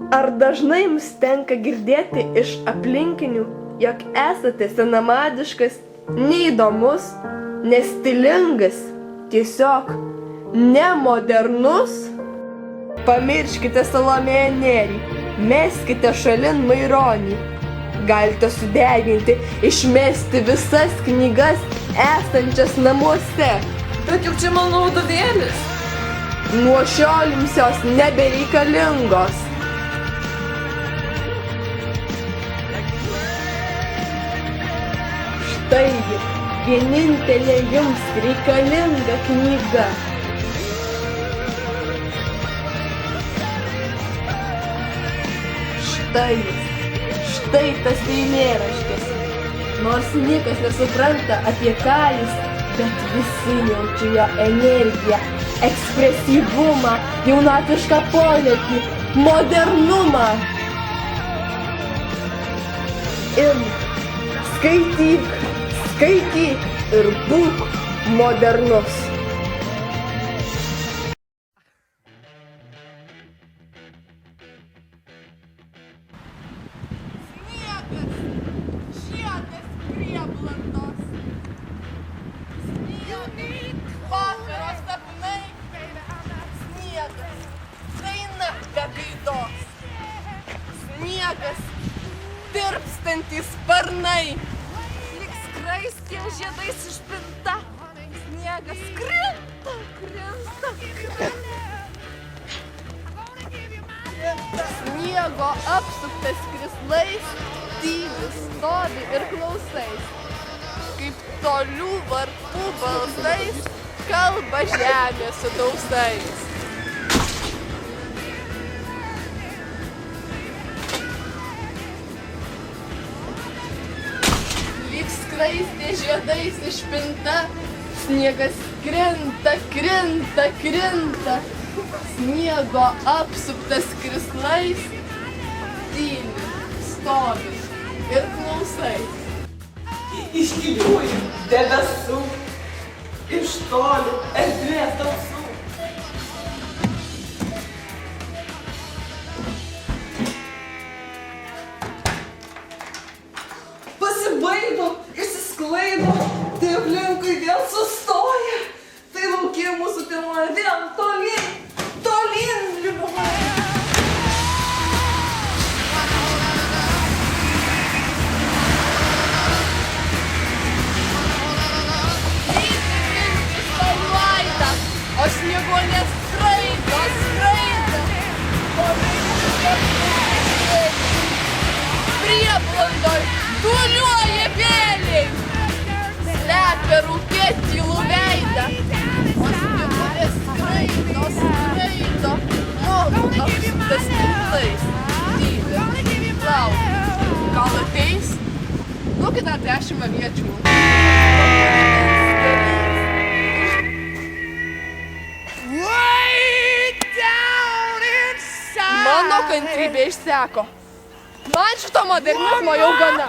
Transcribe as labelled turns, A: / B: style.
A: Ar dažnai jums tenka girdėti iš aplinkinių, jog esate senamadiškas, neįdomus, nestilingas, tiesiog nemodernus? Pamirškite Salomėją Nėrį, meskite šalin Maironį. Galite sudeginti, išmesti visas knygas esančias namuose.
B: Bet juk čia mano vadovėlis.
A: Nuo šiol jums jos nebereikalingos. Štai vienintelė jums reikalinga knyga. Štai tas eilėraštis. Nors niekas nesupranta, apie ką jis, bet visi jaučia jo energiją, ekspresyvumą, jaunatvišką polėkį, modernumą. Imk, skaityk ir būk modernus.
C: Žiedas prieblandos. Vakaro sapnai. Sniegas, daina be gaidos. Sniegas, tirpstantys sparnai. Lyg skraistiem žiedais išpinta. Sniegas krinta. Sniego apsuptas krislais, tyli, stovi ir klausais, kaip tolių varpų balsais kalba žemė su dausais. Lyg skraistė žiedais išpinta, sniegas krinta. Sniego apsuptas krislais, tyli, stovi ir klausais.
B: Iš giliųjų debesų, iš tolių erdvės tamsų. Pasibaido, išsisklaido, tai aplinkui vėl sustoja. Tai laukia mūsų temoje vėl tolyn liūdnoja.
C: O sniegonė skraido. Prieblandoj dūliuoja vėliai. Slepia rūke tylų veidą. O sniegonė skraido. Mano apsuptas tinklais. Tyli, laukia. Gal ateis? Duokit dar 10 aviečių. Mano kantrybė išseko. Man šito modernizmo jau gana.